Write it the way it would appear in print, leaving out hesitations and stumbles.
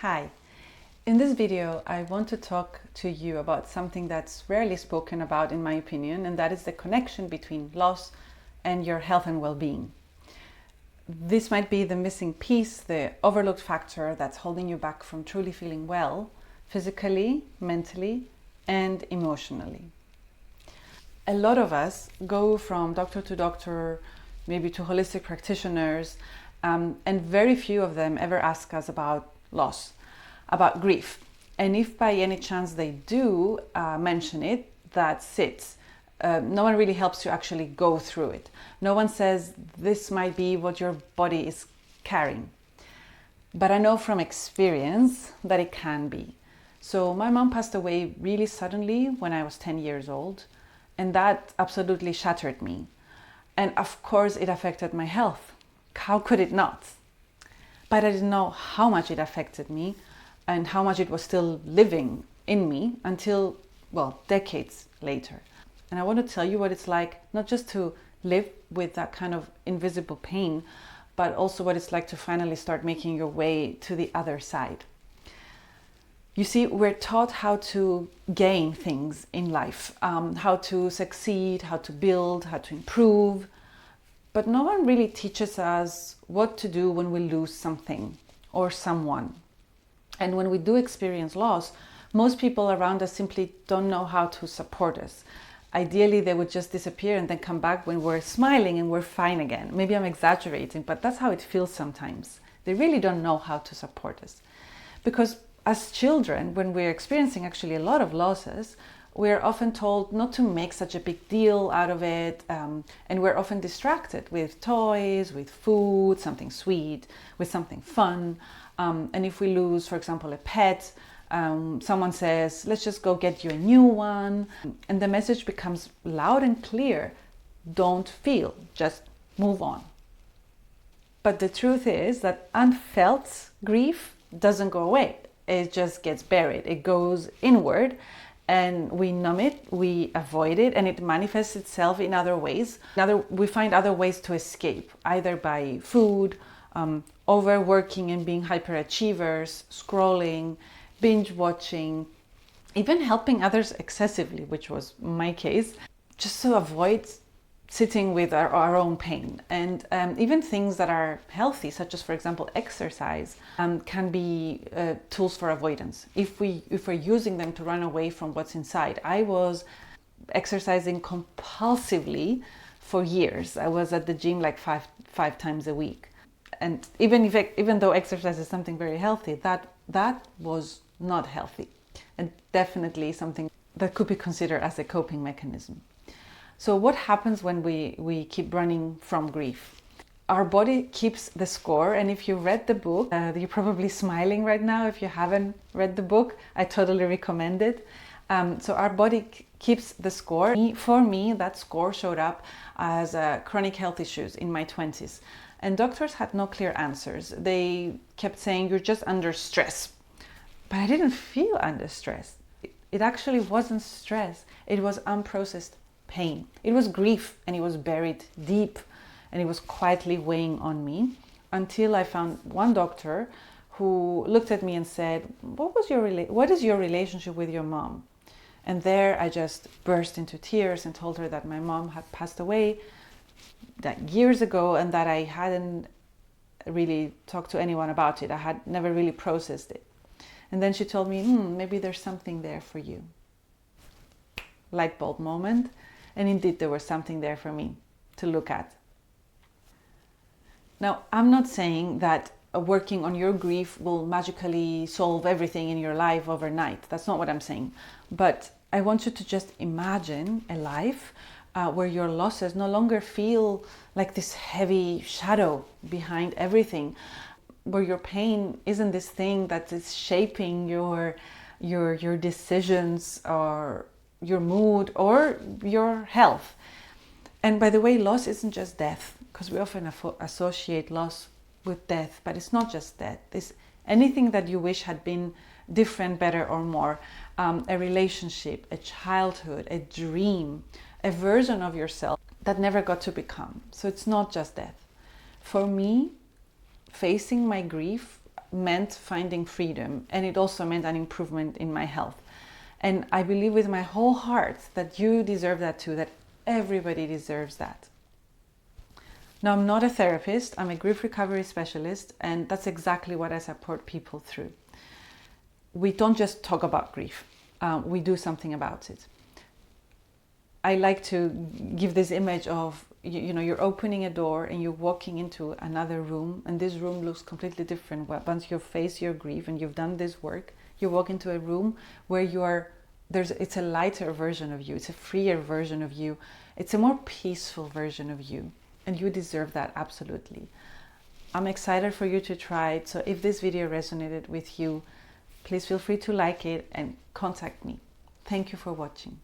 Hi. In this video, I want to talk to you about something that's rarely spoken about, in my opinion, and that is the connection between loss and your health and well-being. This might be the missing piece, the overlooked factor that's holding you back from truly feeling well, physically, mentally, and emotionally. A lot of us go from doctor to doctor, maybe to holistic practitioners, and very few of them ever ask us about loss, about grief. And if by any chance they do mention it, that's it. No one really helps you actually go through it. No one says this might be what your body is carrying. But I know from experience that it can be. So my mom passed away really suddenly when I was 10 years old, and that absolutely shattered me. And of course it affected my health. How could it not? But I didn't know how much it affected me and how much it was still living in me until, decades later. And I want to tell you what it's like, not just to live with that kind of invisible pain, but also what it's like to finally start making your way to the other side. You see, we're taught how to gain things in life, how to succeed, how to build, how to improve. But no one really teaches us what to do when we lose something or someone. And when we do experience loss, most people around us simply don't know how to support us. Ideally, they would just disappear and then come back when we're smiling and we're fine again. Maybe I'm exaggerating, but that's how it feels sometimes. They really don't know how to support us. Because as children, when we're experiencing actually a lot of losses, we're often told not to make such a big deal out of it, and we're often distracted with toys, with food, something sweet, with something fun. And if we lose, for example, a pet, someone says, let's just go get you a new one. And the message becomes loud and clear. Don't feel, just move on. But the truth is that unfelt grief doesn't go away. It just gets buried. It goes inward and we numb it, we avoid it, and it manifests itself in other ways. We find other ways to escape, either by food, overworking and being hyperachievers, scrolling, binge watching, even helping others excessively, which was my case, just to avoid sitting with our own pain. And even things that are healthy, such as, for example, exercise, can be tools for avoidance if we're using them to run away from what's inside. I was exercising compulsively for years. I was at the gym like five times a week. And even though exercise is something very healthy, that was not healthy, and definitely something that could be considered as a coping mechanism. So what happens when we keep running from grief? Our body keeps the score, and if you read the book, you're probably smiling right now. If you haven't read the book, I totally recommend it. So our body keeps the score. For me, that score showed up as chronic health issues in my 20s. And doctors had no clear answers. They kept saying, you're just under stress. But I didn't feel under stress. It actually wasn't stress. It was unprocessed pain. It was grief, and it was buried deep, and it was quietly weighing on me until I found one doctor who looked at me and said, what is your relationship with your mom? And there I just burst into tears and told her that my mom had passed away that years ago, and that I hadn't really talked to anyone about it. I had never really processed it. And then she told me, maybe there's something there for you. Light bulb moment. And indeed, there was something there for me to look at. Now, I'm not saying that working on your grief will magically solve everything in your life overnight. That's not what I'm saying. But I want you to just imagine a life where your losses no longer feel like this heavy shadow behind everything, where your pain isn't this thing that is shaping your decisions or your mood or your health. And by the way, loss isn't just death, because we often associate loss with death, but it's not just death. It's anything that you wish had been different, better, or more. A relationship, a childhood, a dream, a version of yourself that never got to become. So it's not just death. For me, facing my grief meant finding freedom, and it also meant an improvement in my health. And I believe with my whole heart that you deserve that too, that everybody deserves that. Now, I'm not a therapist, I'm a grief recovery specialist, and that's exactly what I support people through. We don't just talk about grief, we do something about it. I like to give this image of, you're opening a door and you're walking into another room, and this room looks completely different. Once you face your grief and you've done this work, you walk into a room where it's a lighter version of you, it's a freer version of you, it's a more peaceful version of you. And you deserve that, absolutely. I'm excited for you to try it. So if this video resonated with you, please feel free to like it and contact me. Thank you for watching.